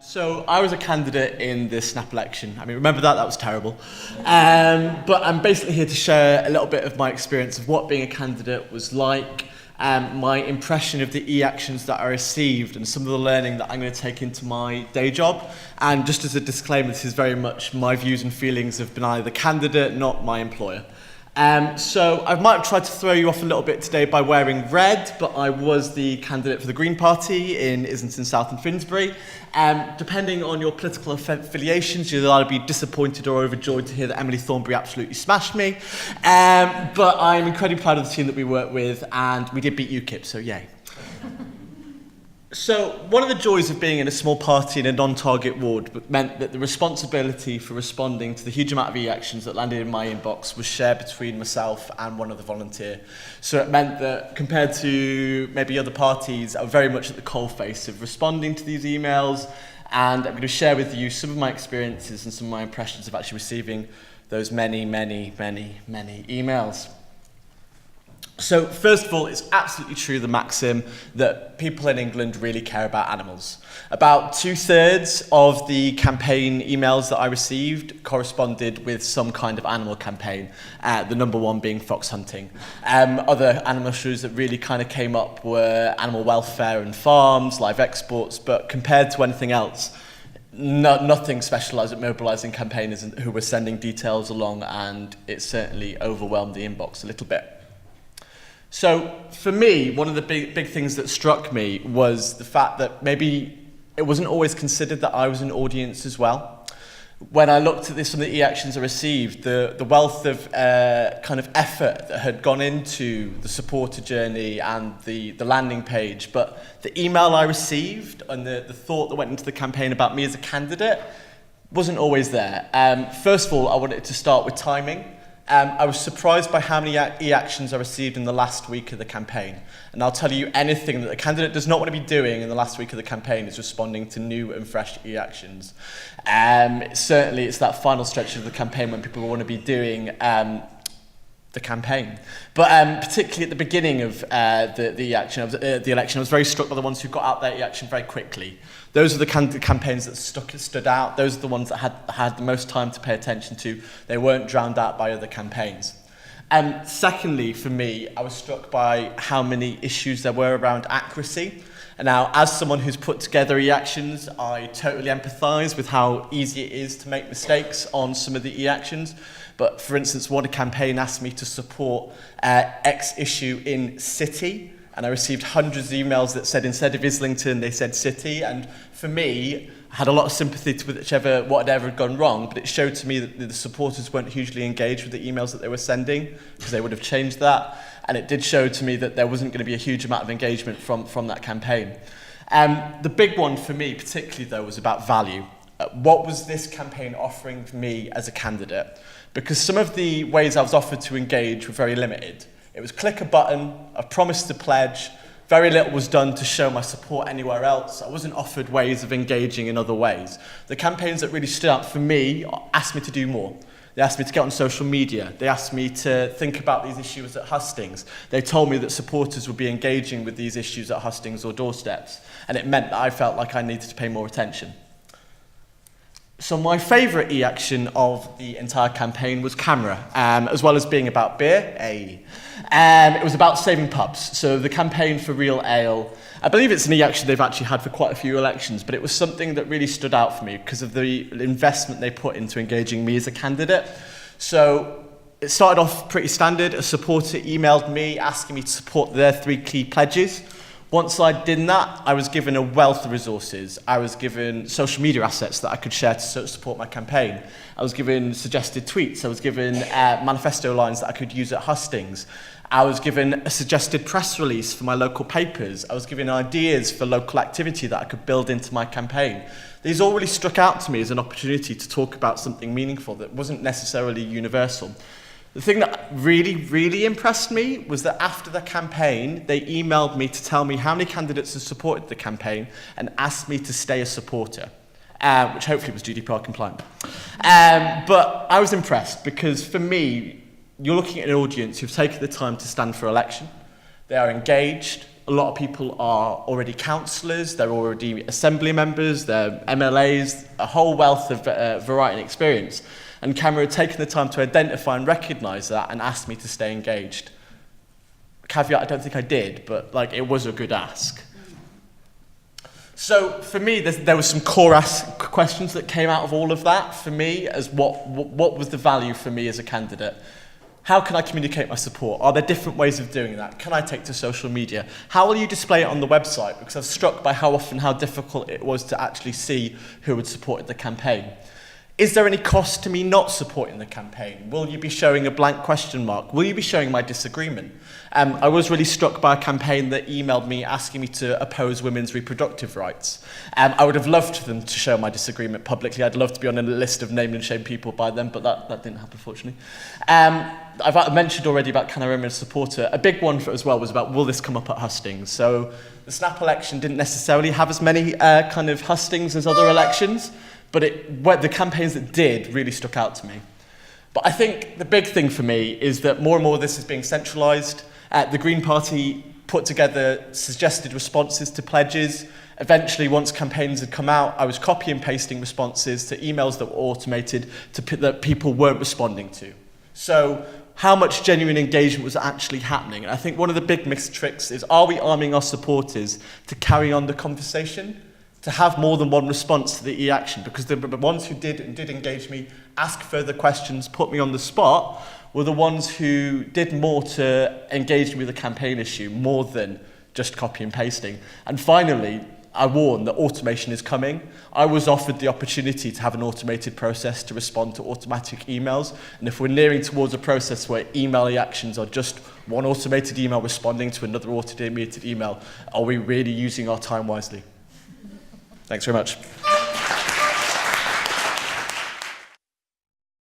So I was a candidate in the snap election. I mean, remember that? That was terrible. But I'm basically here to share a little bit of my experience of what being a candidate was like, my impression of the e-actions that I received and some of the learning that I'm going to take into my day job. And just as a disclaimer, this is very much my views and feelings of Benali the candidate, not my employer. So I might have tried to throw you off a little bit today by wearing red, but I was the candidate for the Green Party in Islington South and Finsbury. Depending on your political affiliations, you'll either be disappointed or overjoyed to hear that Emily Thornberry absolutely smashed me. But I'm incredibly proud of the team that we worked with, and we did beat UKIP, so yay. So one of the joys of being in a small party in a non-target ward meant that the responsibility for responding to the huge amount of e-actions that landed in my inbox was shared between myself and one other volunteer. So it meant that compared to maybe other parties, I was very much at the coalface of responding to these emails, and I'm going to share with you some of my experiences and some of my impressions of actually receiving those many emails. So first of all, it's absolutely true, the maxim that people in England really care about animals. About 2/3 of the campaign emails that I received corresponded with some kind of animal campaign, the number one being fox hunting. Other animal issues that really kind of came up were animal welfare and farms, live exports, but compared to anything else, nothing specialised at mobilising campaigners who were sending details along, and it certainly overwhelmed the inbox a little bit. So for me, one of the big things that struck me was the fact that maybe it wasn't always considered that I was an audience as well. When I looked at some of the e-actions I received, the wealth of kind of effort that had gone into the supporter journey and the landing page, but the email I received and the thought that went into the campaign about me as a candidate wasn't always there. First of all, I wanted to start with timing. I was surprised by how many e-actions I received in the last week of the campaign. And I'll tell you, anything that the candidate does not want to be doing in the last week of the campaign is responding to new and fresh e-actions. Certainly, it's that final stretch of the campaign when people want to be doing the campaign. But particularly at the beginning of the election, I was very struck by the ones who got out their e-action very quickly. Those are the campaigns that stood out. Those are the ones that had the most time to pay attention to. They weren't drowned out by other campaigns. Secondly, for me, I was struck by how many issues there were around accuracy. And now, as someone who's put together e-actions, I totally empathise with how easy it is to make mistakes on some of the e-actions. But for instance, one campaign asked me to support X issue in City, and I received hundreds of emails that said instead of Islington, they said City. And for me, I had a lot of sympathy to whatever had gone wrong, but it showed to me that the supporters weren't hugely engaged with the emails that they were sending, because they would have changed that. And it did show to me that there wasn't going to be a huge amount of engagement from that campaign. The big one for me particularly, though, was about value. What was this campaign offering me as a candidate? Because some of the ways I was offered to engage were very limited. It was click a button, I promised to pledge, very little was done to show my support anywhere else. I wasn't offered ways of engaging in other ways. The campaigns that really stood out for me asked me to do more. They asked me to get on social media. They asked me to think about these issues at hustings. They told me that supporters would be engaging with these issues at hustings or doorsteps. And it meant that I felt like I needed to pay more attention. So my favourite e-action of the entire campaign was camera, as well as being about beer. It was about saving pubs. So the campaign for Real Ale, I believe it's an e-action they've actually had for quite a few elections, but it was something that really stood out for me because of the investment they put into engaging me as a candidate. So it started off pretty standard. A supporter emailed me asking me to support their 3 key pledges. Once I'd done that, I was given a wealth of resources. I was given social media assets that I could share to support my campaign. I was given suggested tweets. I was given manifesto lines that I could use at hustings. I was given a suggested press release for my local papers. I was given ideas for local activity that I could build into my campaign. These all really struck out to me as an opportunity to talk about something meaningful that wasn't necessarily universal. The thing that really impressed me was that after the campaign, they emailed me to tell me how many candidates had supported the campaign and asked me to stay a supporter, which hopefully was GDPR compliant. But I was impressed because for me, you're looking at an audience who've taken the time to stand for election. They are engaged, a lot of people are already councillors, they're already assembly members, they're MLAs, a whole wealth of variety and experience. And Camera had taken the time to identify and recognise that and asked me to stay engaged. Caveat, I don't think I did, but like it was a good ask. So for me, there was some core questions that came out of all of that for me as what was the value for me as a candidate. How can I communicate my support? Are there different ways of doing that? Can I take to social media? How will you display it on the website? Because I was struck by how difficult it was to actually see who had supported the campaign. Is there any cost to me not supporting the campaign? Will you be showing a blank question mark? Will you be showing my disagreement? I was really struck by a campaign that emailed me asking me to oppose women's reproductive rights. I would have loved them to show my disagreement publicly. I'd love to be on a list of named and shamed people by them, but that didn't happen, fortunately. I've mentioned already about can I remain a supporter. A big one as well was about will this come up at hustings? So the snap election didn't necessarily have as many kind of hustings as other elections, but the campaigns that did really stuck out to me. But I think the big thing for me is that more and more of this is being centralised. The Green Party put together suggested responses to pledges. Eventually, once campaigns had come out, I was copy and pasting responses to emails that were automated that people weren't responding to. So how much genuine engagement was actually happening? And I think one of the big missed tricks is, are we arming our supporters to carry on the conversation? To have more than one response to the e-action? Because the ones who did engage me, ask further questions, put me on the spot, were the ones who did more to engage me with the campaign issue, more than just copy and pasting. And finally, I warn that automation is coming. I was offered the opportunity to have an automated process to respond to automatic emails. And if we're nearing towards a process where email reactions are just one automated email responding to another automated email, are we really using our time wisely? Thanks very much.